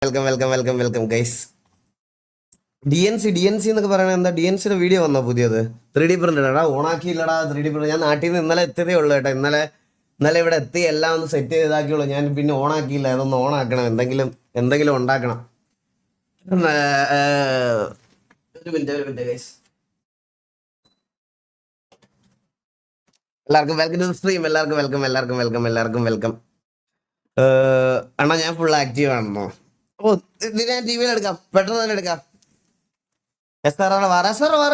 Welcome welcome welcome welcome guys. D N C എന്നൊക്കെ പറയണത് എന്താ? DNCയുടെ വീഡിയോ വന്നോ പുതിയത്? 3D പ്രിന്റ് എടാ ഓണാക്കിയില്ലടാ. 3D പ്രിന്റ് ഞാൻ നാട്ടിൽ നിന്ന് ഇന്നലെ എത്തിയതേ ഉള്ളൂ കേട്ടോ. ഇന്നലെ ഇവിടെ എത്തി എല്ലാം ഒന്ന് സെറ്റ് ചെയ്താക്കിയുള്ളൂ. ഞാൻ പിന്നെ ഓണാക്കിയില്ല. അതൊന്ന് ഓണാക്കണം, എന്തെങ്കിലും ഉണ്ടാക്കണം. ഒരു മിനിറ്റ് ഗൈസ്. എല്ലാവർക്കും വെൽക്കം ടു സ്ട്രീം. എല്ലാവർക്കും വെൽക്കം. അണ്ണാ ഞാൻ ഫുൾ ആക്റ്റീവ് ആണെന്നോ? ഓ, ഇത് ഞാൻ ടി വിയിൽ എടുക്കാം, പെട്ടെന്ന് തന്നെ എടുക്കാം. SRR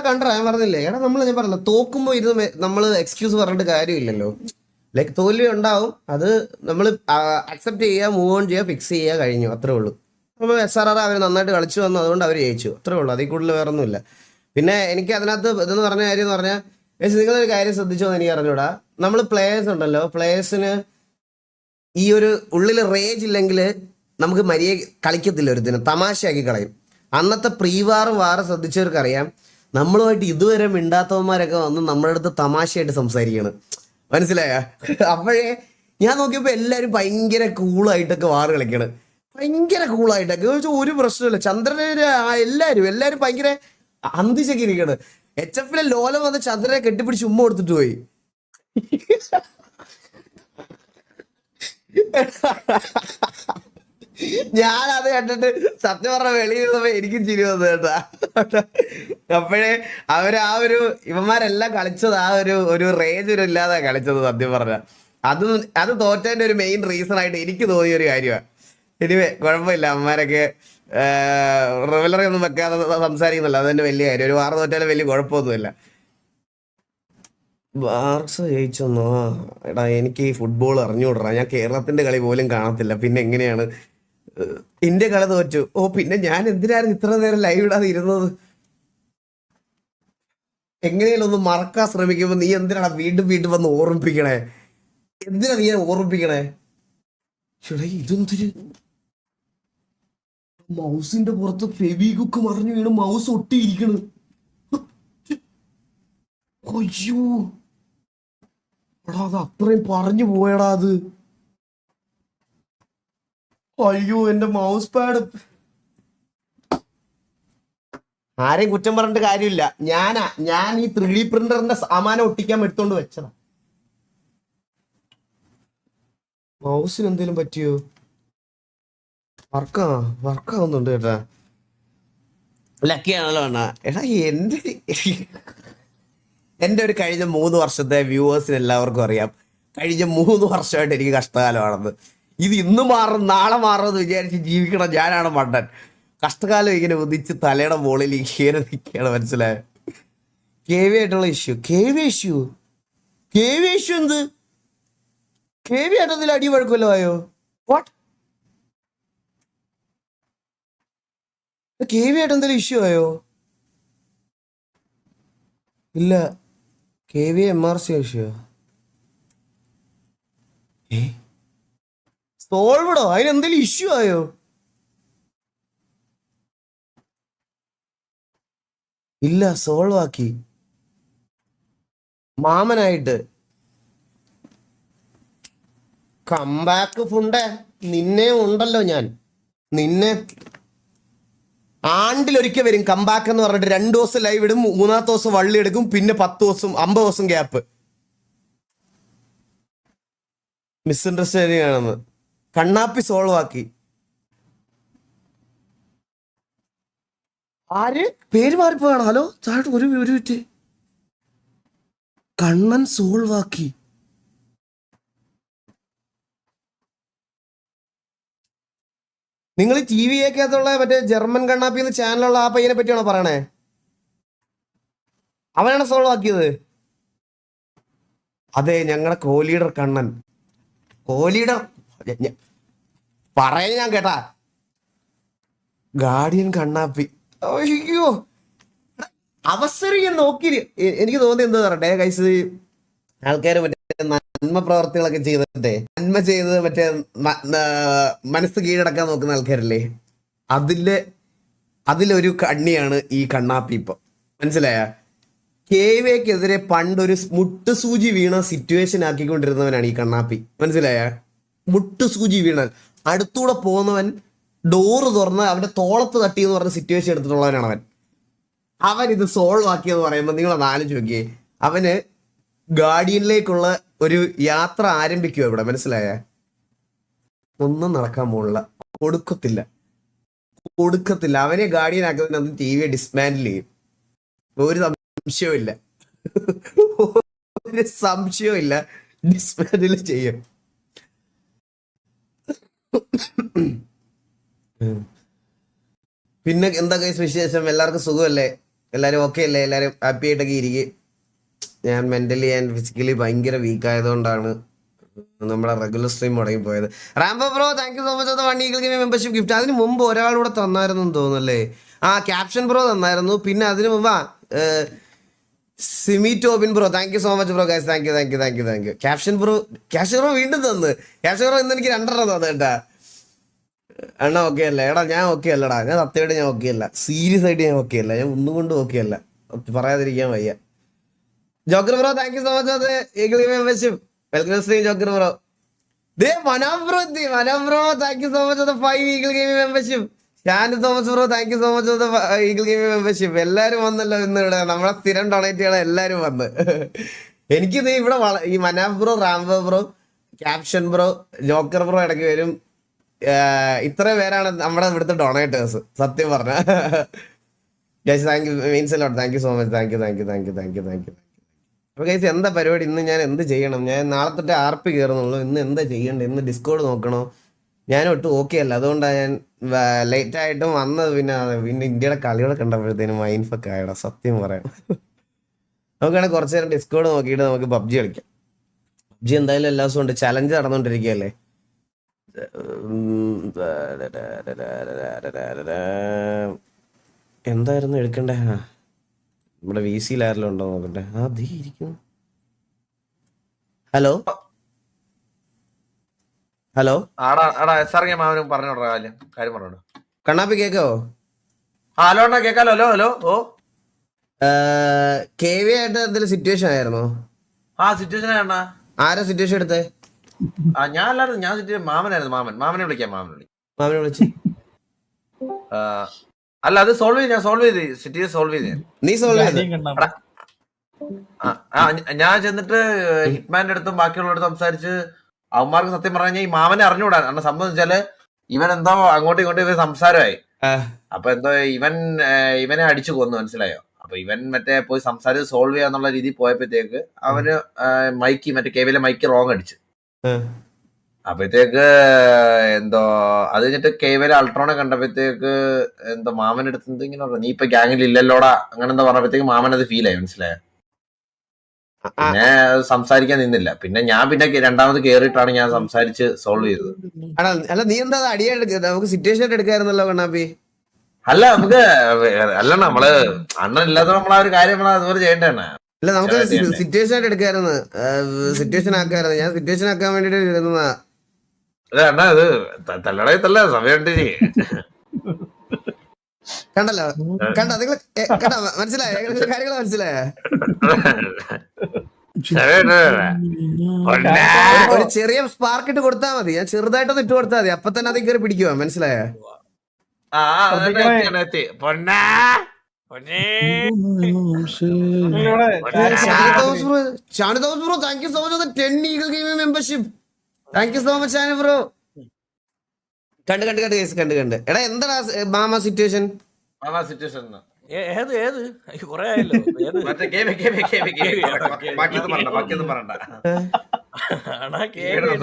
കണ്ടോ? ഞാൻ പറഞ്ഞില്ലേ എടാ, ഞാൻ പറഞ്ഞില്ല, തോക്കുമ്പോ ഇരുന്ന് നമ്മൾ എക്സ്ക്യൂസ് പറഞ്ഞിട്ട് കാര്യമില്ലല്ലോ. ലൈക്ക് തോൽവി ഉണ്ടാവും, അത് നമ്മൾ അക്സെപ്റ്റ് ചെയ്യുക, മൂവ് ഓൺ ചെയ്യുക, ഫിക്സ് ചെയ്യുക, കഴിഞ്ഞു, അത്രേ ഉള്ളൂ. അപ്പോൾ SRR അവർ നന്നായിട്ട് കളിച്ചു വന്നു, അതുകൊണ്ട് അവർ ജയിച്ചു, അത്രേ ഉള്ളൂ. അതിൽ കൂടുതൽ വേറെ ഒന്നുമില്ല. പിന്നെ എനിക്ക് അതിനകത്ത് ഇതെന്ന് പറഞ്ഞ കാര്യം എന്ന് പറഞ്ഞാൽ, നിങ്ങളൊരു കാര്യം ശ്രദ്ധിച്ചോ എന്ന് എനിക്ക് അറിഞ്ഞൂടാ. നമ്മൾ പ്ലേയേഴ്സ് ഉണ്ടല്ലോ, പ്ലേയേഴ്സിന് ഈ ഒരു ഉള്ളിൽ റേജ് ഇല്ലെങ്കിൽ നമുക്ക് മര്യാദ കളിക്കത്തില്ല, ഒരു ദിനം തമാശയാക്കി കളയും. അന്നത്തെ വാറ് ശ്രദ്ധിച്ചവർക്കറിയാം, നമ്മളുമായിട്ട് ഇതുവരെ മിണ്ടാത്തവന്മാരൊക്കെ വന്ന് നമ്മുടെ അടുത്ത് തമാശയായിട്ട് സംസാരിക്കണം, മനസ്സിലായ? അപ്പോഴേ ഞാൻ നോക്കിയപ്പോൾ എല്ലാവരും ഭയങ്കര കൂളായിട്ടൊക്കെ വാറ് കളിക്കണം, ഭയങ്കര കൂളായിട്ടൊക്കെ. ഒരു പ്രശ്നമില്ല. ചന്ദ്രനെ എല്ലാവരും ഭയങ്കര അന്തിച്ചൊക്കെ ഇരിക്കണം. HF ലോലം വന്ന് ചന്ദ്രനെ കെട്ടിപ്പിടിച്ച് ഉമ്മ കൊടുത്തിട്ട് പോയി. ഞാനത് കണ്ടിട്ട് സത്യം പറഞ്ഞ വെളിയിരുന്നപ്പോ എനിക്കും ചിരി വന്നു കേട്ടാ. അപ്പോഴേ ഇവന്മാരെല്ലാം കളിച്ചത് ഒരു റേജ് ഇല്ലാതെ കളിച്ചത്. സത്യം പറഞ്ഞ അത് തോറ്റതിന്റെ ഒരു മെയിൻ റീസൺ ആയിട്ട് എനിക്ക് തോന്നിയ ഒരു കാര്യമാണ്. എനിവേ കുഴപ്പമില്ല, അവന്മാരൊക്കെ റിവലറി ഒന്നും വെക്കാതെ സംസാരിക്കുന്നില്ല, അത് തന്നെ വലിയ കാര്യം. ഒരു വാറ് തോറ്റാലും വലിയ കുഴപ്പമൊന്നുമില്ല. ബാർസ ജയിച്ചെന്നോ? എടാ, എനിക്ക് ഈ ഫുട്ബോൾ അറിഞ്ഞുകൂടാ. ഞാൻ കേരളത്തിന്റെ കളി പോലും കാണത്തില്ല, പിന്നെ എങ്ങനെയാണ് ഇന്ത്യ കളി തോറ്റു? ഓ, പിന്നെ ഞാൻ എന്തിനായിരുന്നു ഇത്ര നേരം ലൈവ് ഇടാതെ ഇരുന്നത്? എങ്ങനെയാലും ഒന്ന് മറക്കാൻ ശ്രമിക്കുമ്പോ നീ എന്തിനാണ് വീണ്ടും വന്ന് ഓർമ്മിപ്പിക്കണേ? എന്തിനാ നീ ഓർമ്മിപ്പിക്കണേ? ഇതെന്തൊരു മൗസിന്റെ പുറത്ത് ഫെവികുക്ക് മറിഞ്ഞു വീണ് മൗസ് ഒട്ടിയിരിക്കണ്. അയ്യോ എടാ, അത് അത്രയും പറഞ്ഞു പോയടാ അത്. അയ്യോ, എന്റെ മൗസ് പാഡ്. ആരെയും കുറ്റം പറഞ്ഞിട്ട് കാര്യമില്ല. ഞാൻ ഈ 3D പ്രിന്ററിന്റെ സാമാനം ഒട്ടിക്കാൻ എടുത്തോണ്ട് വെച്ചതാ. മൗസിന് എന്തെങ്കിലും പറ്റിയോ? വർക്കാവുന്നുണ്ട് കേട്ടാ. ലക്കിയാണല്ലോ അണ്ണാ. എടാ, എൻ്റെ ഒരു കഴിഞ്ഞ 3 വർഷത്തെ വ്യൂവേഴ്സിന് എല്ലാവർക്കും അറിയാം, കഴിഞ്ഞ 3 വർഷമായിട്ട് എനിക്ക് കഷ്ടകാലമാണെന്ന്. ഇത് ഇന്ന് മാറും നാളെ മാറുമെന്ന് വിചാരിച്ച് ജീവിക്കണം ഞാനാണ് മണ്ടൻ. കഷ്ടകാലം ഇങ്ങനെ ഉദിച്ച് തലയുടെ മുകളിൽ ഇങ്ങനെ നിൽക്കുകയാണ്, മനസ്സിലായോ? KV ആയിട്ടുള്ള ഇഷ്യൂ എന്ത്? KV ആയിട്ടതിൽ അടി വഴക്കുമല്ലോ ആയോ? വാട്ട്? KV ആയിട്ട് എന്തെങ്കിലും ഇഷ്യൂ ആയോ? ഇല്ല, KV MRC ഇഷ്യൂ. സോൾവഡോ? അതിനെന്തെങ്കിലും ഇഷ്യൂ ആയോ? ഇല്ല, സോൾവ് ആക്കി മാമനായിട്ട്. കംബാക്ക് ഫുണ്ടേ, നിന്നെ ഉണ്ടല്ലോ ഞാൻ. നിന്നെ ആണ്ടിലൊരിക്കൽ വരും കംബാക്ക് എന്ന് പറഞ്ഞിട്ട് 2 ദിവസം ലൈവ് ഇടും, 3-ാമത്തെ ദിവസം വള്ളി എടുക്കും, പിന്നെ 10 ദിവസം 50 ദിവസം ഗ്യാപ്പ്. മിസ്അണ്ടർസ്റ്റാൻഡിങ് ആണെന്ന്. കണ്ണാപ്പി സോൾവ് ആക്കി. ആര്? പേര് മാറിപ്പോയാണ്. ഹലോ ചാട്ട്, ഒരു മിനിറ്റ്. കണ്ണൻ സോൾവ് ആക്കി. നിങ്ങൾ TV ക്കകത്തുള്ള മറ്റേ ജർമ്മൻ കണ്ണാപ്പി എന്ന ചാനലുള്ള ആ പയ്യനെ പറ്റിയാണോ പറയണേ? അവനാണ് സോൾവ് ആക്കിയത്? അതെ, ഞങ്ങളുടെ കോലീഡർ കണ്ണൻ. കോലീഡർ പറയാൻ ഞാൻ കേട്ടാ. ഗാർഡിയൻ കണ്ണാപ്പി. അയ്യോ, അവസരം ഞാൻ നോക്കി. എനിക്ക് തോന്നി എന്താ പറയട്ടെ ഗൈസ്, ആൾക്കാർ മറ്റേ നന്മ പ്രവർത്തികളൊക്കെ ചെയ്തിട്ടേ, നന്മ ചെയ്ത് മറ്റേ മനസ്സ് കീഴടക്കാൻ നോക്കുന്ന ആൾക്കാരല്ലേ, അതിലൊരു കണ്ണിയാണ് ഈ കണ്ണാപ്പി. ഇപ്പൊ മനസ്സിലായ? KVക്കെതിരെ പണ്ടൊരു മുട്ടുസൂചി വീണ സിറ്റുവേഷൻ ആക്കിക്കൊണ്ടിരുന്നവനാണ് ഈ കണ്ണാപ്പി, മനസ്സിലായ? മുട്ടുസൂചി വീണാൽ അടുത്തൂടെ പോകുന്നവൻ ഡോറ് തുറന്ന് അവന്റെ തോളത്ത് തട്ടി എന്ന് പറഞ്ഞ സിറ്റുവേഷൻ എടുത്തിട്ടുള്ളവനാണ് അവൻ ഇത് സോൾവ് ആക്കിയെന്ന് പറയുമ്പോൾ നിങ്ങൾ ഒന്ന് ആലോചിച്ച് നോക്കിയേ. അവന് ഗാർഡിയനിലേക്കുള്ള ഒരു യാത്ര ആരംഭിക്കുക ഇവിടെ, മനസ്സിലായ? ഒന്നും നടക്കാൻ പോണില്ല, കൊടുക്കത്തില്ല. അവനെ ഗാർഡിയൻ ആക്കുന്നതിന് ടി വി ഡിസ്മാൻഡിൽ ചെയ്യും. ഒരു സംശയവും ഇല്ല, ഡിസ്മാൻഡിൽ ചെയ്യും. പിന്നെ എന്താ കേസ് വിശേഷം? എല്ലാവർക്കും സുഖമല്ലേ? എല്ലാവരും ഓക്കെ അല്ലേ? എല്ലാവരും ഹാപ്പി ആയിട്ടൊക്കെ ഇരിക്കും. ഞാൻ മെന്റലി ആൻഡ് ഫിസിക്കലി ഭയങ്കര വീക്ക് ആയതുകൊണ്ടാണ് നമ്മളെ റെഗുലർ സ്ട്രീം മുടങ്ങിപ്പോയത്. Rambo bro thank you so much. 1 Eagle Gaming membership gift. അതിന് മുമ്പ് ഒരാളൂടെ തന്നായിരുന്നു തോന്നുന്നല്ലേ? ക്യാപ്ഷൻ ബ്രോ തന്നായിരുന്നു. പിന്നെ അതിന് മുമ്പ് Simi Tobin bro thank you so much bro guys. Thank you. Caption bro വീണ്ടും തന്നു. ക്യാപ്ഷൻ ബ്രോ ഇന്ന് എനിക്ക് 2 തന്നു കേട്ടാ. അണ്ണാ ഓക്കെ അല്ല? എടാ ഞാൻ ഓക്കെ അല്ലടാ, ഞാൻ സത്യമായിട്ട് ഞാൻ ഓക്കെ അല്ല, സീരിയസ് ആയിട്ട് ഞാൻ ഓക്കെ അല്ല, ഞാൻ ഒന്നും കൊണ്ട് ഓക്കെ അല്ല, പറയാതിരിക്കാൻ വയ്യ. Joker bro thank you so much. Eagle gaming membership welcome stream Joker bro. Manoj bro thank you so much 5 Eagle Gaming membership. Shanu Thomas bro thank you so much Eagle Gaming membership. എല്ലാരും വന്നല്ലോ ഇന്ന് ഇവിടെ, നമ്മളെ സ്ഥിരം donate ചെയ്യണം എല്ലാരും വന്ന്. എനിക്കിത് ഇവിടെ ഈ Manaf bro, Rambo bro, caption bro, Joker bro ഇടയ്ക്ക് വരും. ഇത്ര പേരാണ് നമ്മുടെ ഇവിടുത്തെ ഡൊണേറ്റേഴ്സ് സത്യം പറഞ്ഞ. Thank you means a lot. Thank you so much. Thank you. അപ്പൊ ഗൈസ് എന്താ പരിപാടി? ഇന്ന് ഞാൻ എന്ത് ചെയ്യണം? ഞാൻ നാളെ തൊട്ട് RP കയറുന്നുള്ളൂ. ഇന്ന് എന്താ ചെയ്യണ്ടേ? ഇന്ന് ഡിസ്കോഡ് നോക്കണോ? ഞാൻ ഒട്ടും ഓക്കെ അല്ല, അതുകൊണ്ടാണ് ഞാൻ ലേറ്റ് ആയിട്ടും വന്നത്. പിന്നെ ഇന്ത്യയുടെ കളികളെ കണ്ടപ്പോഴത്തേനും മൈൻഡ് ഫക്ക് ആയടാ സത്യം പറയാം. നമുക്കാണെങ്കിൽ കുറച്ച് നേരം ഡിസ്കോഡ് നോക്കിയിട്ട് നമുക്ക് പബ്ജി കളിക്കാം. പബ്ജി എന്തായാലും എല്ലാ ദിവസവും ഉണ്ട്, ചലഞ്ച് നടന്നുകൊണ്ടിരിക്കുകയല്ലേ. എന്തായിരുന്നു എടുക്കണ്ടേ? നമ്മുടെ VC-ലാരെല്ലാം ഉണ്ടോ നോക്കട്ടെ. അതേ ഇരിക്കുന്നു. ഹലോ കണ്ണാപ്പി കേക്കോ? കേക്കാലോ. KV ആയിട്ട് എന്തെങ്കിലും സിറ്റുവേഷൻ ആയിരുന്നോ? സിറ്റുവേഷൻ ആരാ സിറ്റുവേഷൻ എടുത്തേ? ഞാൻ മാമനായിരുന്നു. മാമനെ വിളിക്കാം. മാമനെ വിളിച്ച് അല്ല അത് സോൾവ് ചെയ്ത് സിറ്റുവേഷൻ സോൾവ് ചെയ്ത് നീ സോൾവ് ചെയ്ത് ഞാൻ ചെന്നിട്ട് ഹിറ്റ്മാന്റെ അടുത്തും ബാക്കിയുള്ളവരുടെ സംസാരിച്ച് അവന്മാർക്ക് സത്യം പറഞ്ഞാൽ ഈ മാമനെ അറിഞ്ഞുകൂടാ. കാരണം സംബന്ധിച്ചാല് ഇവൻ എന്തോ അങ്ങോട്ടും ഇങ്ങോട്ടും ഇവർ സംസാരമായി. അപ്പൊ എന്തോ ഇവനെ അടിച്ചു കൊന്നു, മനസ്സിലായോ? അപ്പൊ ഇവൻ മറ്റേ പോയി സംസാരിച്ച് സോൾവ് ചെയ്യാന്നുള്ള രീതിയിൽ പോയപ്പോഴത്തേക്ക് അവന് മറ്റേ കേവിലെ മൈക്ക് റോങ് അടിച്ചു. അപ്പഴത്തേക്ക് എന്തോ അത് കഴിഞ്ഞിട്ട് കേവല അൾട്രോണെ കണ്ടപ്പോഴത്തേക്ക് എന്തോ മാമൻ എടുത്ത് ഇങ്ങനെ നീ ഇപ്പൊ ഗ്യാങ്ങിൽ ഇല്ലല്ലോടാ അങ്ങനെ എന്താ പറഞ്ഞപ്പോഴത്തേക്ക് മാമൻ അത് ഫീൽ ആയി, മനസ്സിലായോ? പിന്നെ സംസാരിക്കാൻ നിന്നില്ല. പിന്നെ രണ്ടാമത് കേറിയിട്ടാണ് ഞാൻ സംസാരിച്ച് സോൾവ് ചെയ്തത്. അല്ല നീ എന്താ നമുക്ക് സിറ്റുവേഷൻ എടുക്കായിരുന്നല്ലോ കണ്ണാപ്പി? അല്ല നമുക്ക് നമ്മള് അണ്ണൻ ഇല്ലാത്ത നമ്മളാ ഒരു കാര്യം അതുപോലെ ചെയ്യേണ്ടതാണ്. അല്ല നമുക്ക് സിറ്റുവേഷൻ ആയിട്ട് എടുക്കായിരുന്നു, സിറ്റുവേഷൻ ആക്കായിരുന്നു. ഞാൻ സിറ്റുവേഷൻ ആക്കാൻ വേണ്ടിട്ട് ഇരുന്നതാ. അണ്ണാ ഇത് തല്ലടയത്തല്ല സമയം കണ്ടല്ലോ, നിങ്ങൾ മനസ്സിലായ കാര്യങ്ങൾ മനസ്സിലായ? ഒരു ചെറിയ സ്പാർക്ക് ഇട്ട് കൊടുത്താൽ മതി, ഞാൻ ചെറുതായിട്ടൊന്ന് ഇട്ട് കൊടുത്താൽ മതി, അപ്പൊ തന്നെ അത് കയറി പിടിക്കുവാ, മനസ്സിലായ? Shanu Thomas bro thank you so much 10 Eagle Gaming membership. Thank you so much Shanu bro. കണ്ട് എടാ എന്താ മാമ സിറ്റുവേഷൻ?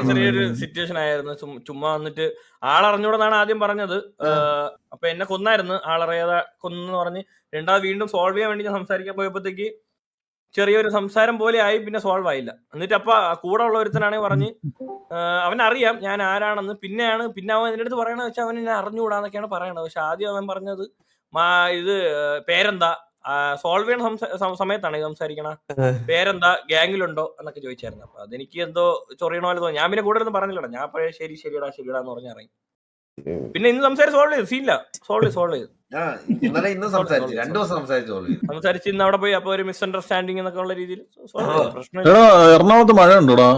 ചെറിയൊരു സിറ്റുവേഷൻ ആയിരുന്നു. ചുമ്മാ വന്നിട്ട് ആളറിഞ്ഞൂടെന്നാണ് ആദ്യം പറഞ്ഞത്. അപ്പൊ എന്നെ കൊന്നായിരുന്നു, ആളറിയാതെ കൊന്നെന്ന് പറഞ്ഞ്. രണ്ടാമത് വീണ്ടും സോൾവ് ചെയ്യാൻ വേണ്ടി ഞാൻ സംസാരിക്കാൻ പോയപ്പോഴത്തേക്ക് ചെറിയൊരു സംസാരം പോലെ ആയി, പിന്നെ സോൾവ് ആയില്ല. എന്നിട്ട് അപ്പൊ കൂടെ ഉള്ള ഒരുത്തനാണെങ്കിൽ പറഞ്ഞ് അവനറിയാം ഞാൻ ആരാണെന്ന്. പിന്നെ അവൻ എന്റെ അടുത്ത് പറയണത് വെച്ചാൽ അവൻ എന്നെ അറിഞ്ഞുകൂടാന്നൊക്കെയാണ് പറയണത്. പക്ഷെ ആദ്യം അവൻ പറഞ്ഞത് ഇത് പേരെന്താ, സോൾവ് ചെയ്യണ സമയത്താണ് ഇത് സംസാരിക്കണ, പേരെന്താ, ഗ്യാങ്ങിലുണ്ടോ എന്നൊക്കെ ചോദിച്ചായിരുന്നു. അപ്പൊ അതെനിക്ക് എന്തോ ചൊറിയണ പോലെ തോന്നി. ഞാൻ പിന്നെ കൂടെ ഒന്നും പറഞ്ഞില്ലടാ, ഞാൻ പഴയ ശരിടാ എന്ന് പറഞ്ഞിറങ്ങി. പിന്നെ ഇന്ന് സംസാരിച്ച് സോൾവ് ചെയ്തു, സീനില്ല, സോൾവ് ചെയ്തു. സംസാരിച്ച് ഇന്ന് അവിടെ പോയി. അപ്പൊ ഒരു മിസ്അണ്ടർസ്റ്റാൻഡിങ് എന്നൊക്കെ ഉള്ള രീതിയിൽ എറണാകുളത്ത് മഴ ഉണ്ടോടാ?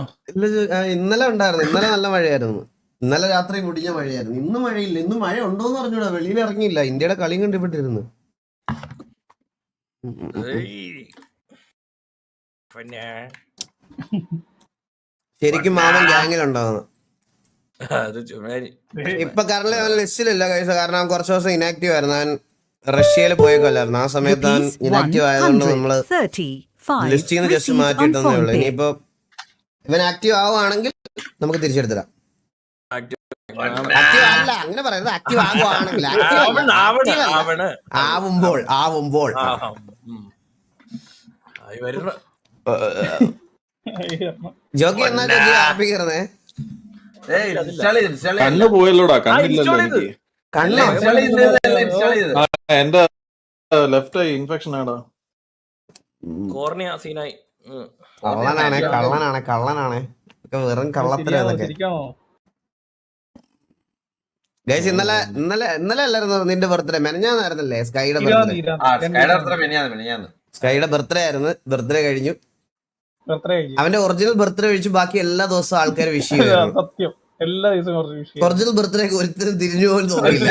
ഇന്നലെ ഉണ്ടായിരുന്നു, ഇന്നലെ നല്ല മഴയായിരുന്നു. ഇന്നലെ രാത്രി മുടിഞ്ഞ മഴയായിരുന്നു. ഇന്ന് മഴയില്ല. ഇന്ന് മഴ ഉണ്ടോന്ന് പറഞ്ഞൂടാ. വെളിയിൽ ഇറങ്ങിയില്ല. ഇന്ത്യയുടെ കളി കണ്ടിപ്പെട്ടിരുന്നു. പിന്നെ ശരിക്കും മാമൻ ഗ്യാങ്ങിലുണ്ടാവുന്നു. അത് ചുമ്മാരി ഇപ്പൊ കറന്റ് അവൻ ലിസ്റ്റിലില്ല കൈസ. കാരണം അവൻ കുറച്ച് ദിവസം ഇനാക്റ്റീവ് ആയിരുന്നു. അവൻ റഷ്യയിൽ പോയേക്കല്ലായിരുന്നു. ആ സമയത്ത് അവൻ ഇനാക്റ്റീവ് ആയതുകൊണ്ട് നമ്മള് ലിസ്റ്റിൽ നിന്ന് ജസ്റ്റ് മാറ്റിയിട്ടേ ഉള്ളൂ. ഇനിയിപ്പോ ഇവൻ ആക്റ്റീവ് ആവുകയാണെങ്കിൽ നമുക്ക് തിരിച്ചെടുത്തിടാം. ആക്റ്റീവ് അല്ല, അങ്ങനെ പറയുന്നത് ആക്റ്റീവ് ആവുകയാണെങ്കിൽ. ആവുമ്പോൾ ജോക്കി എന്നാ ജോക്കി ആപ്പി കയറുന്നേ. കണ്ണ് പോയല്ലോടാ, കണ്ണില്ലല്ലോ എനിക്ക്. കണ്ണോ? എന്റെ ലെഫ്റ്റ് ഐ ഇൻഫെക്ഷൻ ആടാ. കോർണിയ സീനായി. കള്ളനാണേ ഒക്കെ വെറും കള്ളത്തരൊക്കെ. ഗൈസ് ഇന്നലെ അല്ലായിരുന്നു നിന്റെ ബർത്ത്ഡേ? മെനഞ്ഞാന്നായിരുന്നല്ലേ സ്കൈയുടെ ബർത്ത്ഡേ? സ്കൈയുടെ ബർത്ത്ഡേ ആയിരുന്നു. ബർത്ത്ഡേ കഴിഞ്ഞു. അവന്റെ ഒറിജിനൽ ബർത്ത്ഡേ കഴിച്ചു. ബാക്കി എല്ലാ ദിവസവും ആൾക്കാർ വിഷ് ചെയ്യുന്നു. ഒറിജിനൽ ബർത്ത്ഡേ ഒരുത്തരും തിരിഞ്ഞു പോലും തോന്നിയില്ല.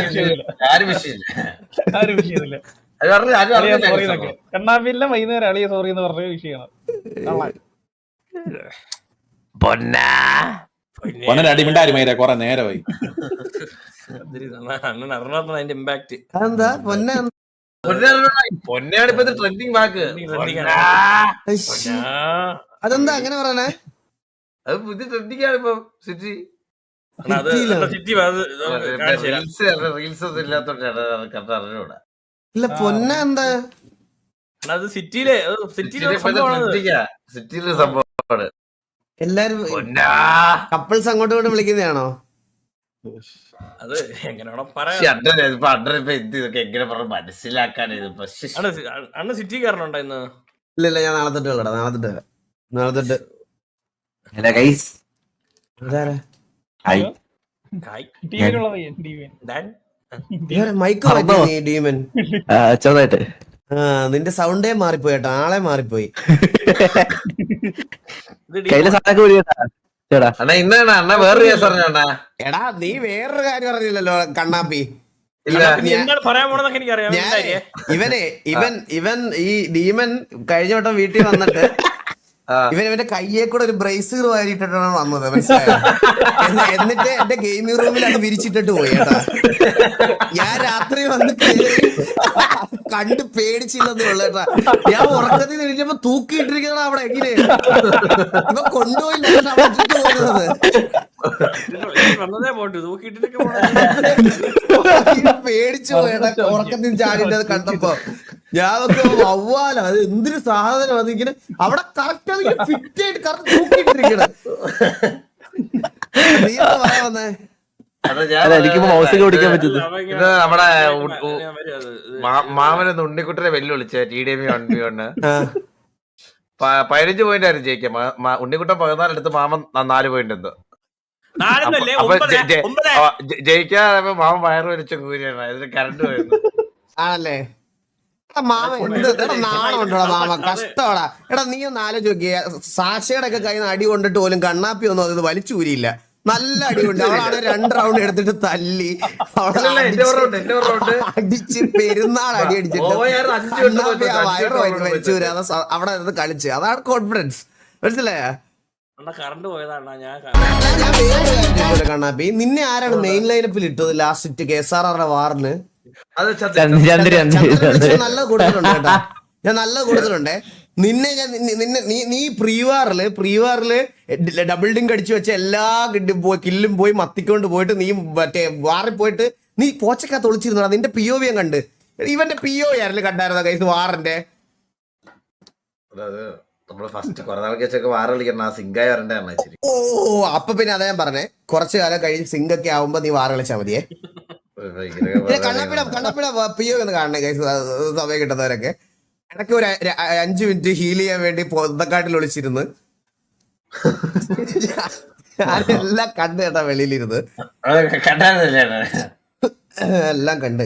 കണ്ണാപ്പില്ല വൈകുന്നേരം അളിയ സോറി എന്ന് പറഞ്ഞ വിഷയമാണ്. അടിമിണ്ടാരുമേ കൊറേ നേരമായി. അതിന്റെ ഇമ്പാക്ട് അതെന്താ പൊന്നെ? പൊന്നെയാണ് ഇപ്പൊ ട്രെൻഡിങ് വാക്ക്. അതെന്താ അങ്ങനെ പറയണേ? അത് പുതിയ ട്രെൻഡിങ് ആണ് ഇപ്പൊ സിറ്റി. റീൽസ് ഒന്നും ഇല്ലാത്തോണ്ട് അറിഞ്ഞൂടാ. ഇല്ല പൊന്ന എന്താ അത് സിറ്റിയിലെ സംഭവമാണ്. എല്ലാരും കപ്പിൾസ് അങ്ങോട്ടും ഇങ്ങോട്ടും വിളിക്കുന്നതാണോ? അത് എങ്ങനെയാണോ പറയാ. എങ്ങനെ പറഞ്ഞ മനസ്സിലാക്കാൻ അന്ന് സിറ്റിക്കാരനുണ്ടോ ഇന്ന്? ഇല്ല ഞാൻ നാളെ തൊട്ട് കളടാ. നാളെ തൊട്ട് മൈക്ക് മാറ്റി ഡീമൻ. ചെറുതായിട്ട് നിന്റെ സൗണ്ടേ മാറിപ്പോയി കേട്ടോ. ആളെ മാറിപ്പോയി. കയ്യിലെ സാധനമൊക്കെ അണ്ണാ ഇന്നാണ് അണ്ണ വേറൊരു കേസ് പറഞ്ഞോണ്ടാ. എടാ നീ വേറൊരു കാര്യം പറഞ്ഞില്ലല്ലോ കണ്ണാപ്പി. പറയാൻ പോണെന്നൊക്കെ എനിക്കറിയാം. ഇവൻ ഈ ഡീമൻ കഴിഞ്ഞ വട്ടം വീട്ടിൽ വന്നിട്ട് ഇവന്റെ കയ്യെ കൂടെ ഒരു ബ്രേസർ വാരിയിട്ടിട്ടാണ് വന്നത്, മനസ്സിലായോ? എന്നിട്ട് എന്റെ ഗെയിമിംഗ് റൂമിൽ അത് വിരിച്ചിട്ടിട്ട് പോയി കേട്ടാ. ഞാൻ രാത്രി വന്ന് കണ്ട് പേടിച്ചില്ലെന്നേ ഉള്ളു കേട്ടാ. ഞാൻ ഉറക്കത്തിൽ നിന്നിട്ടപ്പോ തൂക്കിയിട്ടിരിക്കുന്ന അവിടെ എങ്ങനെ ഇവ കൊണ്ടുപോയില്ല പോയിരുന്നത്. പേടിച്ചു പോയടാ ഉറക്കത്തിൽ ചാടിയിട്ട് കണ്ടപ്പോ. ഞാൻ വവ്വാല അത് എന്തൊരു സാധനം. അതിങ്ങനെ അവിടെ കറക്റ്റ് ഫിറ്റ് ആയിട്ട് കറക്റ്റ് തൂക്കിയിട്ടിരിക്കണ. നീ എന്താ പറയാ വന്നേ? ഇത് നമ്മുടെ മാമനൊന്ന് ഉണ്ണിക്കുട്ടനെ വെല്ലുവിളിച്ച TDM 1v1 15 പോയിന്റ് ആയിരുന്നു ജയിക്കാം. ഉണ്ണിക്കുട്ടൻ 14 എടുത്ത് മാമൻ 4 പോയിന്റ് എന്തോ. അപ്പൊ ജയിക്കാതെ മാമൻ വയറ് വലിച്ച കൂരിയാണ്. ഇതിന് കറണ്ട് പോയിരുന്നു ആണല്ലേ? മാമ നാണമുണ്ടോടാ മാമ? കഷ്ടമാടാ. എടാ നീ ഒന്ന് ആലോചിച്ച് നോക്കിയ സാക്ഷയുടെ ഒക്കെ കയ്യിൽ നിന്ന് അടി കൊണ്ടിട്ട് പോലും കണ്ണാപ്പി ഒന്നും അത് വലിച്ചൂരിയില്ല. നല്ല അടിയുണ്ട്. അവളാണ് 2 റൗണ്ട് എടുത്തിട്ട് തല്ലി അടിച്ച് പെരുന്നാൾ അടി അടിച്ചിട്ട് വലിച്ചൂരി അവിടെ നിന്ന് കളിച്ച്. അതാണ് കോൺഫിഡൻസ്, മനസ്സിലായ? കണ്ണാപ്പി നിന്നെ ആരാണ് മെയിൻ ലൈനപ്പിൽ ഇട്ടത് ലാസ്റ്റ് KSRR വാറിന്? നല്ല കൂടുതലുണ്ട് കേട്ടാ. ഞാൻ നല്ല കൂടുതലുണ്ടേ. നീ പ്രീവാറില് ഡബിൾ ഡിങ്ക് അടിച്ചു വെച്ച എല്ലാ കില്ലും പോയി മത്തിക്കൊണ്ട് പോയിട്ട് നീ മറ്റേ വാറിൽ പോയിട്ട് നീ പോച്ചക്കകത്ത് ഒളിച്ചിരുന്നോ? നിന്റെ POV ഞാൻ കണ്ട്. ഇവന്റെ POV ആരെങ്കിലും കണ്ടായിരുന്നോ കൈസ് വാറിന്റെ? ഓ അപ്പൊ പിന്നെ അതാ ഞാൻ പറഞ്ഞേ, കുറച്ചു കാലം കഴിഞ്ഞ് സിങ്ക് ഒക്കെ ആവുമ്പോ നീ വാറ് കളിച്ചാൽ മതിയേ. കണ്ണപ്പിട POV ഒന്ന് കാണണേ കൈസ്, സമയം കിട്ടുന്നവരൊക്കെ. ഇടയ്ക്ക് ഒരു 5 മിനിറ്റ് ഹീൽ ചെയ്യാൻ വേണ്ടി പൊന്തക്കാട്ടിൽ ഒളിച്ചിരുന്ന് ഞാനെല്ലാം കണ്ട് കേട്ടാ വെളിയിലിരുന്ന്. എല്ലാം കണ്ട്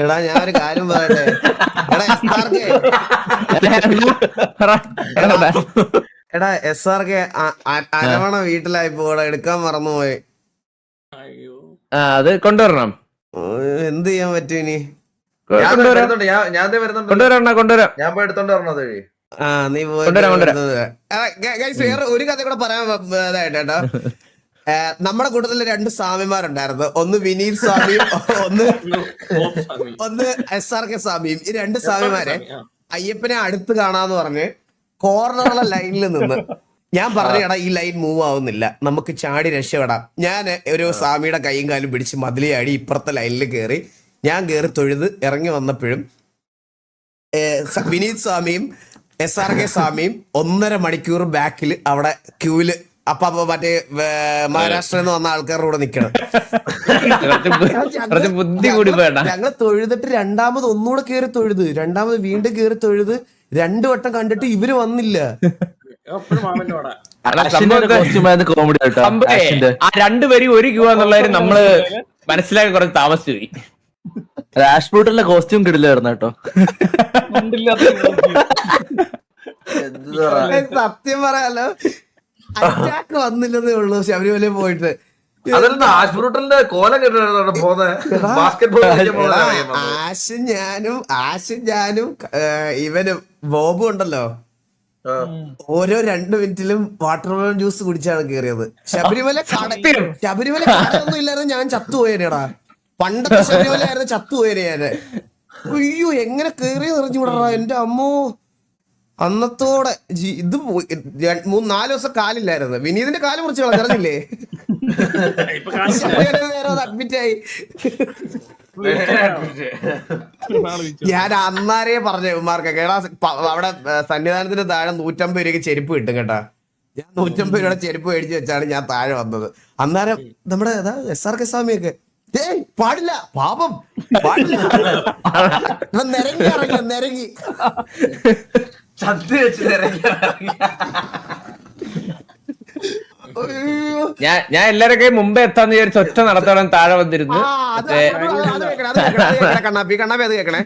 എടാ ഞാൻ ഒരു കാര്യം പറയട്ടെ. എടാ SRK അരവണ വീട്ടിലായി പോടാ, എടുക്കാൻ മറന്നുപോയി. അയ്യോ അത് കൊണ്ടുവരണം. എന്ത് ചെയ്യാൻ പറ്റും ഇനി? ഞാൻ വരുന്നുണ്ട്. കൊണ്ടുവരാം. ഞാൻ പോയി എടുത്തോണ്ട് വരണോ അത് വഴി? ആ നീ പോയി. വേറെ ഒരു കഥ കൂടെ പറയാൻ ഇതായിട്ട് കേട്ടോ. നമ്മുടെ കൂട്ടത്തില് 2 സ്വാമിമാരുണ്ടായിരുന്നു. ഒന്ന് വിനീത് സ്വാമിയും ഒന്ന് SRK സ്വാമിയും. ഈ 2 സ്വാമിമാരെ അയ്യപ്പനെ അടുത്ത് കാണാന്ന് പറഞ്ഞ് കോർണറുള്ള ലൈനിൽ നിന്ന് ഞാൻ പറഞ്ഞു, എടാ ഈ ലൈൻ മൂവ് ആവുന്നില്ല, നമുക്ക് ചാടി രക്ഷപ്പെടാം. ഞാൻ ഒരു സ്വാമിയുടെ കൈയും കാലും പിടിച്ച് മതിലിയാടി ഇപ്പുറത്തെ ലൈനിൽ കയറി. ഞാൻ കയറി തൊഴുത് ഇറങ്ങി വന്നപ്പോഴും വിനീത് സ്വാമിയും SRK സ്വാമിയും 1.5 മണിക്കൂർ ബാക്കിൽ അവിടെ ക്യൂവില് അപ്പൊ മറ്റേ മഹാരാഷ്ട്രയിൽ നിന്ന് വന്ന ആൾക്കാരുടെ കൂടെ നിക്കണം. ബുദ്ധി കൂടി വേണ്ട. ഞങ്ങൾ തൊഴുതിട്ട് രണ്ടാമത് ഒന്നുകൂടെ കയറി തൊഴുത്, രണ്ടാമത് വീണ്ടും കയറി തൊഴുത് 2 വട്ടം കണ്ടിട്ട് ഇവര് വന്നില്ല. കോമഡി ആ 2 പേരും ഒരു ക്യൂ എന്നുള്ളവര് നമ്മള് മനസ്സിലാക്കി കുറച്ച് താമസിച്ചു പോയി. രാഷ്ട്രീയ കോസ്റ്റ്യൂം കിടില്ലായിരുന്നു കേട്ടോ. സത്യം പറയാലോ, അറ്റാക്ക് വന്നില്ലെന്നേ ഉള്ളൂ ശബരിമല പോയിട്ട്. ആശുപത്രിന്റെ കോലം കെട്ടിട്ടാണ് പോകുന്നത്. ബാസ്കറ്റ് ആശും ഞാനും ഇവനും ബോബും ഉണ്ടല്ലോ, ഓരോ 2 മിനിറ്റിലും വാട്ടർമെലൺ ജ്യൂസ് കുടിച്ചാണ് കേറിയത്. ശബരിമല കടയൊന്നും ഇല്ലായിരുന്നു, ഞാൻ ചത്തുപോയേനേടാ. പണ്ടത്തെ ശബരിമല ആയിരുന്നു, ചത്തുപോയേനെ ഞാന്. അയ്യോ എങ്ങനെ കേറിയ നിറഞ്ഞുവിടറാ എന്റെ അമ്മോ. അന്നത്തോടെ ഇത് 3-4 ദിവസം കാലില്ലായിരുന്നു. വിനീതിന്റെ കാല് മുറിച്ച് കളഞ്ഞില്ലേ? അഡ്മിറ്റ് ആയി. ഞാൻ അന്നാരേ പറഞ്ഞു ഉമ്മാർക്കൊക്കെ, എടാ അവിടെ സന്നിധാനത്തിന് താഴെ 150 രൂപയ്ക്ക് ചെരുപ്പ് കിട്ടും കേട്ടാ. ഞാൻ 150 രൂപയുടെ ചെരുപ്പ് മേടിച്ച് വെച്ചാണ് ഞാൻ താഴെ വന്നത്. അന്നേരം നമ്മുടെ SRK സ്വാമിയൊക്കെ പാടില്ല, പാപം പാടില്ല, നിരങ്ങി ചന്തി വെച്ച് ഞാൻ എല്ലാരൊക്കെ മുമ്പേ എത്താന്ന് വിചാരിച്ച ഒറ്റ നടത്താൻ താഴെ വന്നിരുന്നു. കണ്ണാപ്പി അത് കേക്കണേ.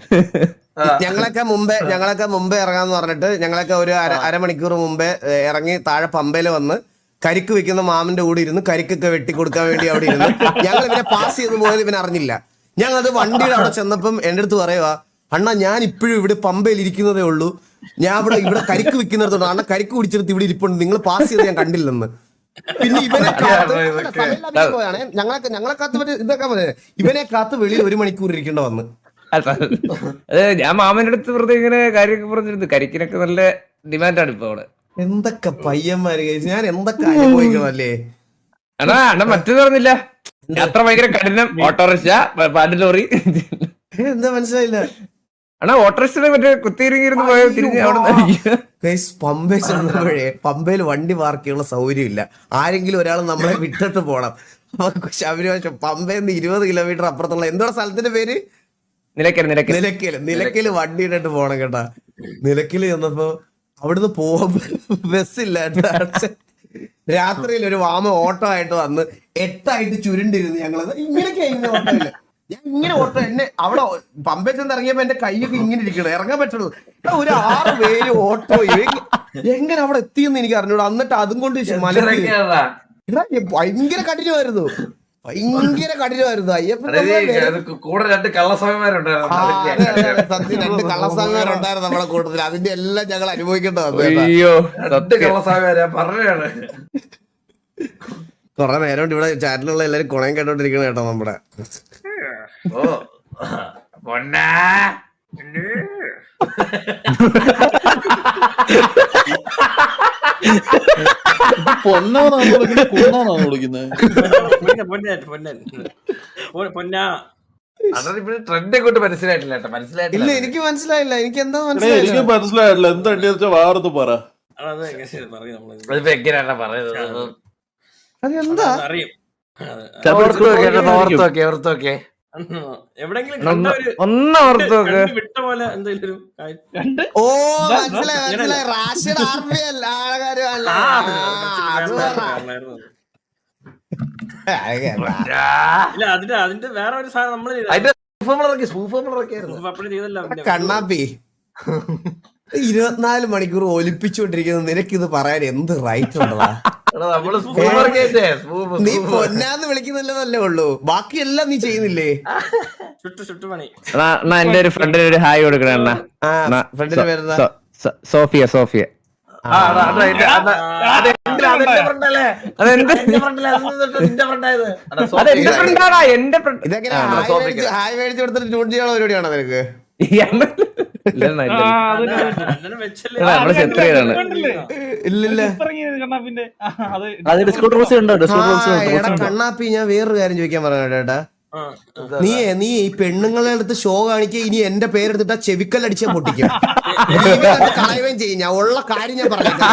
ഞങ്ങളൊക്കെ മുമ്പേ ഇറങ്ങാന്ന് പറഞ്ഞിട്ട് ഞങ്ങളൊക്കെ ഒരു അരമണിക്കൂർ മുമ്പേ ഇറങ്ങി താഴെ പമ്പയില് വന്ന് കരിക്ക് വെക്കുന്ന മാമന്റെ കൂടെ ഇരുന്ന് കരിക്കൊക്കെ വെട്ടിക്കൊടുക്കാൻ വേണ്ടി അവിടെ ഇരുന്ന് ഞങ്ങൾ ഇവനെ പാസ് ചെയ്ത് പോയത് ഇവനെ അറിഞ്ഞില്ല. ഞങ്ങളത് വണ്ടിയുടെ അവിടെ ചെന്നപ്പം എന്റെ അടുത്ത് പറയുവാ, അണ്ണാ ഞാൻ ഇപ്പോഴും ഇവിടെ പമ്പയിൽ ഇരിക്കുന്നതേ ഉള്ളൂ, ഞാൻ ഇവിടെ കരിക്ക് വിൽക്കുന്നിടത്തോണ്ട് അണ്ണ കരിക്ക് കുടിച്ചെടുത്ത് ഇവിടെ ഇരിപ്പുണ്ട്, നിങ്ങൾ പാസ് ചെയ്ത് ഞാൻ കണ്ടില്ലെന്ന്. പിന്നെ ഇവനെ പോയാണ് ഞങ്ങളെ കാത്ത് മറ്റേ ഇതൊക്കെ പറയാ, ഇവനെ കാത്ത് വെളിയിൽ 1 മണിക്കൂർ ഇരിക്കേണ്ട വന്ന്. ഞാൻ മാമന്റെ അടുത്ത് വെറുതെ ഇങ്ങനെ കാര്യമൊക്കെ പറഞ്ഞിരുന്നു. കരിക്കിനൊക്കെ നല്ല ഡിമാൻഡാണ് ഇപ്പൊ അവിടെ. എന്തൊക്കെ പയ്യന്മാര്, ഞാൻ എന്തൊക്കെ അനുഭവിക്കണല്ലേ. അണ്ണാ മറ്റേത് പറഞ്ഞില്ല, യാത്ര ഭയങ്കര കഠിനം. ഓട്ടോറിക്ഷ, പാട്ട് ലോറി. എന്താ മനസ്സിലായില്ല? അണ്ണാ ഓട്ടോറിക്ഷ മറ്റേ കുത്തിയിരിങ്ങിരുന്ന് പോയ തിരിഞ്ഞ് അവിടെ പമ്പ ചെന്നപ്പോഴേ പമ്പയിൽ വണ്ടി പാർക്ക് ചെയ്യാനുള്ള സൗകര്യം ഇല്ല. ആരെങ്കിലും ഒരാൾ നമ്മളെ വിട്ടിട്ട് പോണം. ശബരിമല പമ്പയിൽ നിന്ന് 20 കിലോമീറ്റർ അപ്പുറത്തുള്ള എന്തോടെ സ്ഥലത്തിന്റെ പേര് നിലയ്ക്കല് വണ്ടി ഇട്ടിട്ട് പോണം കേട്ടാ. നിലയ്ക്കല് ചെന്നപ്പോ അവിടുന്ന് ബസ്സില്ല. രാത്രിയിൽ ഒരു വാമ ഓട്ടോ ആയിട്ട് വന്ന് 8 ചുരുണ്ടിരുന്നു. ഞങ്ങളത് ഇങ്ങനെയൊക്കെ ഓട്ടോ ഇല്ല. ഞാൻ ഇങ്ങനെ ഓട്ടോ എന്നെ അവിടെ പമ്പയിൽ ചെന്ന് ഇറങ്ങിയപ്പോ എന്റെ കൈയൊക്കെ ഇങ്ങനെ ഇരിക്കണം, ഇറങ്ങാൻ പറ്റുള്ളൂ. ഒരു 6 പേര് ഓട്ടോ എങ്ങനെ അവിടെ എത്തിയെന്ന് എനിക്ക് അറിഞ്ഞൂടാ. എന്നിട്ട് അതും കൊണ്ട് ഭയങ്കര കഠിനമായിരുന്നു. അയ്യപ്പൻ കൂടെ 2 കള്ളസ്വാമിമാരുണ്ടായിരുന്നു. സത്യം 2 കള്ളസ്വാമിമാരുണ്ടായിരുന്നു നമ്മുടെ കൂട്ടത്തിൽ. അതിന്റെ എല്ലാം ഞങ്ങൾ അനുഭവിക്കേണ്ടി വന്നു. 2 കള്ളസ്വാമിമാരാ പറഞ്ഞാണ്. കൊറേ നേരം കൊണ്ട് ഇവിടെ ചാറ്റിലുള്ള എല്ലാരും കുണയം കേട്ടോണ്ടിരിക്കണ കേട്ടോ നമ്മുടെ. ഓ പൊന്നാ പൊന്നാണോ വിളിക്കുന്നത്? ട്രെൻഡ് കൊണ്ട് മനസ്സിലായിട്ടില്ല കേട്ടോ. മനസ്സിലായിട്ടില്ല. ഇല്ല എനിക്ക് മനസ്സിലായില്ല. എനിക്ക് എന്താ എനിക്ക് മനസ്സിലായിട്ടില്ല. എന്താ വാർത്ത പറ. എങ്ങനെയാണ് പറയുന്നത്? അതെന്താ ഓർത്തോക്കെ വിട്ട പോലെ എന്തെങ്കിലും ഓ മനസ്സിലായി. റാഷിഡ് ആർമി അല്ല അതിന്റെ വേറെ ഒരു സാധനം നമ്മള് കണ്ണാപ്പി 24 മണിക്കൂർ ഒലിപ്പിച്ചുകൊണ്ടിരിക്കുന്നത് നിനക്കിത് പറയാൻ എന്ത് റൈറ്റ് ഉണ്ടതാ? നമ്മള് സൂപ്പർ കേട്ടേ നീ പൊന്നാന്ന് വിളിക്കുന്നില്ലെന്നല്ലേ ഉള്ളൂ, ബാക്കിയെല്ലാം നീ ചെയ്യുന്നില്ലേ? ചുട്ടു പണി. എന്റെ ഒരു ഫ്രണ്ടിന് ഒരു ഹായ് കൊടുക്കണേ അണ്ണാ. ഫ്രണ്ടിന്റെ പേരെന്താ? സോഫിയ. അതെന്റെ ഫ്രണ്ടാടാ, എന്റെ ഫ്രണ്ട്. ഇതെങ്ങനെ ഹായ് മേടിച്ചു കൊടുത്തിട്ട് ട്യൂൺ ചെയ്യാനുള്ള പരിപാടിയാണോ നിനക്ക്? അണ്ണനെ വെച്ചല്ലേ. നമ്മള് ചെത്രയാണ്. ഇല്ലില്ല. കണ്ണാപ്പിന്റെ അത് ഡിസ്കൗണ്ട് റൂൾസ് ഉണ്ടോ? ഡിസ്കൗണ്ട് റൂൾസ് എടാ കണ്ണാപ്പി, ഞാൻ വേറൊരു കാര്യം ചോദിക്കാൻ പറഞ്ഞ ചേട്ടാ. നീ ഈ പെണ്ണുങ്ങളെ അടുത്ത് ഷോ കാണിക്കുക, ഇനി എന്റെ പേരെടുത്തിട്ടാ ചെവിക്കല്ലടിച്ചാ പൊട്ടിക്കും, കളയുകയും ചെയ്യും. ഞാൻ ഉള്ള കാര്യം ഞാൻ പറഞ്ഞേട്ടാ.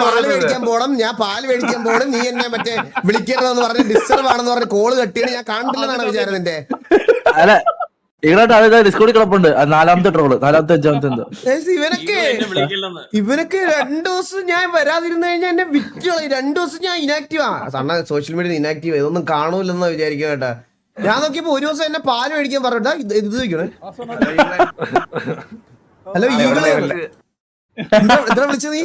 പാല് മേടിക്കാൻ പോണം, ഞാൻ പാല് മേടിക്കാൻ പോണം, നീ എന്നെ മറ്റേ വിളിക്കരുതെന്ന് പറഞ്ഞ് ഡിസ്റ്റർബ് ആണെന്ന് പറഞ്ഞ് കോള് കട്ടിയാണ് ഞാൻ കണ്ടില്ലെന്നാണ് വിചാരം നിന്റെ. അല്ല ഇവിടെ ഡിസ്കൗണ്ട് കിടപ്പുണ്ട്. 4ാമത്തെ ട്രോള്, 4ാമത്തെ 5ാമത്തെ എന്തോ. ഇവനൊക്കെ 2 ദിവസം ഞാൻ വരാതിരുന്നു കഴിഞ്ഞാൽ എന്നെ വിറ്റുകളി. 2 ദിവസം ഞാൻ ഇനാക്റ്റീവാ. സണ്ണ സോഷ്യൽ മീഡിയ ഇനാക്റ്റീവ്, ഇതൊന്നും കാണൂലെന്നാ വിചാരിക്കുക കേട്ടാ. ഞാൻ നോക്കിയപ്പോ ഒരു ദിവസം എന്നെ പാല് മേടിക്കാൻ പറഞ്ഞിട്ടാ ഇത് ചോദിക്കണേ. ഹലോ ഈകളെ, എത്ര വിളിച്ച നീ?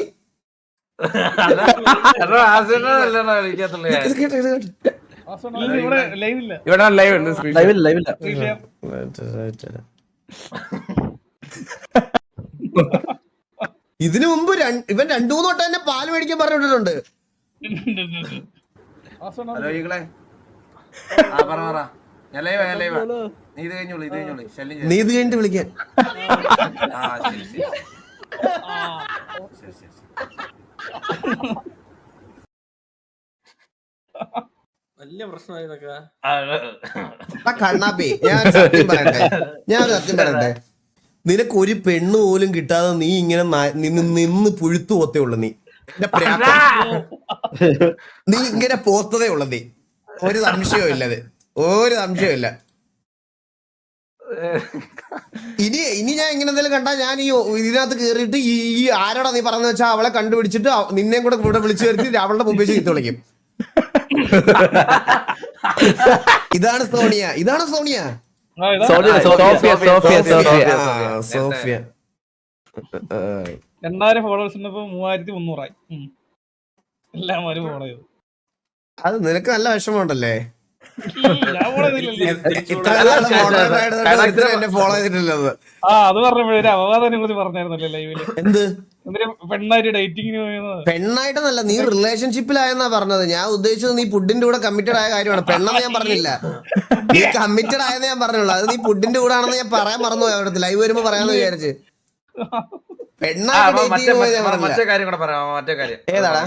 ഇവിടെ ലൈവ് ഇല്ല. ഇവിടെ ലൈവില്ല. ഇതിനു മുമ്പ് ഇവൻ 2-3 വട്ടം എന്നെ പാല് മേടിക്കാൻ പറഞ്ഞിട്ടുണ്ട്. ഹലോ ഈകളെ, പറ. ഞാൻ ലൈവാ. നീ ഇത് കഴിഞ്ഞോളൂ. നീ ഇത് കഴിഞ്ഞിട്ട് വിളിക്കാൻ. വലിയ പ്രശ്നമായി ഇതൊക്കെ. കണ്ണാപ്പി, ഞാൻ ഒരു സത്യം പറയട്ടെ. നിനക്ക് ഒരു പെണ്ണ് പോലും കിട്ടാതെ നീ ഇങ്ങനെ നിന്ന് പുഴുത്തു പോത്തേ ഉള്ളു. നീ നീ ഇങ്ങനെ പോത്തതേ ഉള്ളു. നീ ഒരു സംശയവും ഇല്ലത്, ഒരു സംശയമില്ല. ഇനി ഞാൻ ഇങ്ങനെ എന്തെങ്കിലും കണ്ടാ ഞാൻ ഈ ഇതിനകത്ത് കേറിയിട്ട് ഈ ആരോടാ നീ പറഞ്ഞ വെച്ചാൽ അവളെ കണ്ടുപിടിച്ചിട്ട് നിന്നെയും കൂടെ ഇവിടെ വിളിച്ചു വരുത്തി അവളുടെ മുമ്പ് ചീത്ത വിളിക്കും. ഇതാണ് സോണിയ. 2000 ഫോളോവേഴ്സ് 3300 ആയി. എല്ലാവരും ഫോളോ ചെയ്തു. അത് നിനക്ക് നല്ല വിഷമമുണ്ടല്ലേ? ഞാൻ ഫോളോ ചെയ്തില്ലല്ലോ. എന്നെ ഫോളോ ചെയ്തിട്ടില്ലത്. അത് പറഞ്ഞപ്പോഴേ ഒരു അവവാദനെ കുറിച്ച് പറഞ്ഞായിരുന്നല്ലേ ലൈവില്. എന്ത് പെണ്ണായിട്ട് ഡേറ്റിങ്ങിന് പോയത്? പെണ്ണായിട്ടെന്നല്ല, നീ റിലേഷൻഷിപ്പിലായെന്നാ പറഞ്ഞത്. ഞാൻ ഉദ്ദേശിച്ചത് നീ പുഡിന്റെ കൂടെ കമ്മിറ്റഡ് ആയ കാര്യമാണ്. പെണ്ണെന്ന് ഞാൻ പറഞ്ഞില്ല, നീ കമ്മിറ്റഡ് ആയെന്ന് ഞാൻ പറഞ്ഞുള്ളൂ. അത് നീ പുഡിന്റെ കൂടെ ആണെന്ന് ഞാൻ പറയാൻ മറന്നുപോയി. അവിടുത്തെ ലൈവ് വരുമ്പോ പറയാന്ന് വിചാരിച്ച്. പെണ്ണായിട്ട് മറ്റേ കാര്യം കൂടെ പറയാം. മറ്റേ കാര്യം ഏതാടാ?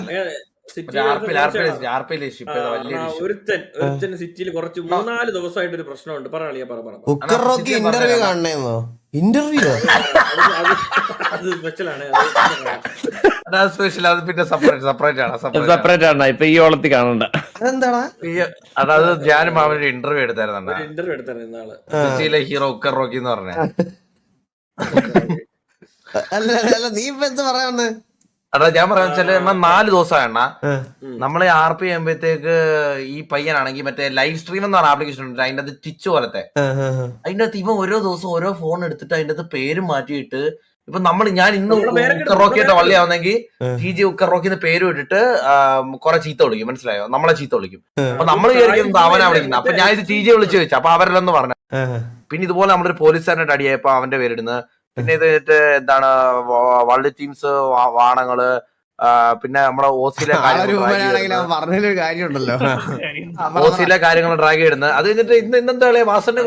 ഒരുത്തൻ സിറ്റിയിൽ കുറച്ച് 3-4 ദിവസമായിട്ട് ഒരു പ്രശ്നമുണ്ട്. പറയാ കുക്കർ റോക്കി ഇന്റർവ്യൂ കാണണേന്നോ? ഇന്റർവ്യൂ അത് സ്പെഷ്യലാണ്. സ്പെഷ്യൽ, അത് പിന്നെ സെപ്പറേറ്റ് ആണ്. ഇപ്പൊ ഈ ഓളത്തിൽ കാണണ്ട. അതെന്താടാ? അതായത് ഞാനും അവനൊരു ഇന്റർവ്യൂ എടുത്തായിരുന്നു. ഇന്റർവ്യൂ എടുത്തായിരുന്നു നാളെ. സിറ്റിയിലെ ഹീറോ ഉക്കർ റോക്കി എന്ന് പറഞ്ഞ. അല്ല നീ ഇപ്പൊ എന്ത് പറയാന്ന്? അതാ ഞാൻ പറയാൻ വെച്ചാല് 4 ദിവസമാണ് നമ്മള് RP ചെയ്യുമ്പോഴത്തേക്ക് ഈ പയ്യനാണെങ്കിൽ മറ്റേ ലൈവ് സ്ട്രീം എന്ന് പറഞ്ഞ ആപ്ലിക്കേഷൻ ഉണ്ട്. അതിന്റെ അത് ടിച്ച് പോലത്തെ. അതിന്റെ അകത്ത് ഇവൻ ഓരോ ദിവസം ഓരോ ഫോൺ എടുത്തിട്ട് അതിന്റെ അകത്ത് പേര് മാറ്റിയിട്ട് ഇപ്പൊ ഞാൻ ഇന്ന് ഉക്കറോക്കിയിട്ട് വള്ളിയാവുന്നെങ്കിൽ TG ഉക്കറോക്കിന്ന് പേര് ഇട്ടിട്ട് കുറെ ചീത്ത വിളിക്കും. മനസ്സിലായോ? നമ്മളെ ചീത്ത വിളിക്കും. അപ്പൊ നമ്മൾ വിചാരിക്കുന്നത് അവനാ വിളിക്കുന്നത്. അപ്പൊ ഞാൻ ഇത് TG വിളിച്ചു ചോദിച്ചു. അപ്പൊ അവരല്ലെന്ന് പറഞ്ഞു. പിന്നെ ഇതുപോലെ നമ്മളൊരു പോലീസുകാരനായിട്ട് അടിയായപ്പോ അവന്റെ പേരിടുന്നത്. പിന്നെ ഇത് എന്താണ് വള്ളി ടീംസ് വാണങ്ങള്, പിന്നെ നമ്മുടെ ഓസിലെ കാര്യമുണ്ടല്ലോ, ഓസിലെ കാര്യങ്ങൾ ഡ്രാഗ് ഇടുന്നത്. അത് കഴിഞ്ഞിട്ട് ഇന്നെന്താ വാസന്റെ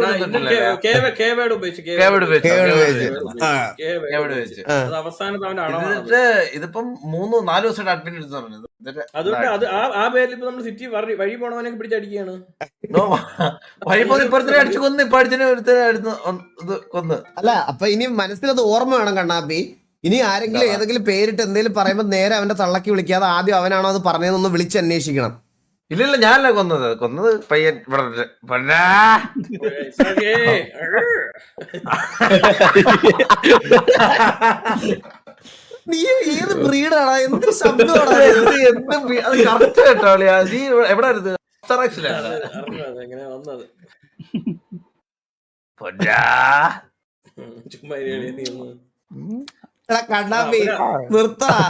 ഇതിപ്പം 3-4 ദിവസമായിട്ട് അഡ്മിറ്റ് എടുത്ത് പറഞ്ഞത്. അതുകൊണ്ട് ആ പേരിൽ ഇപ്പൊ നമ്മൾ സിറ്റി വഴി പോണവനൊക്കെ പിടിച്ചടിക്കുകയാണ്. വഴിപോലെ ഇപ്പഴത്തെ അടിച്ചു കൊന്ന്, ഇപ്പൊ അടിച്ചു കൊന്ന്. അല്ല, അപ്പൊ ഇനി മനസ്സിലത് ഓർമ്മ വേണം കണ്ണാപ്പി. ഇനി ആരെങ്കിലും ഏതെങ്കിലും പേരിട്ട് എന്തെങ്കിലും പറയുമ്പോ നേരെ അവന്റെ തള്ളക്കി വിളിക്കാതെ ആദ്യം അവനാണോ അത് പറഞ്ഞതെന്നൊന്ന് വിളിച്ച് അന്വേഷിക്കണം. ഇല്ല, ഞാനല്ല കൊന്നത് പയ്യൻ ഇവിടെ. നീ ഏത് ബ്രീഡാടാ? എന്ത് ശബ്ദമാടാ? അത് കറക്റ്റ് കേട്ടോ. നീ എവിടെ ആയിരുന്നു? എങ്ങനെ വന്നത്? ചുമ്മാ ഇനി നീ ഒന്ന് എടാ കണ്ണാപ്പി നിർത്തടാ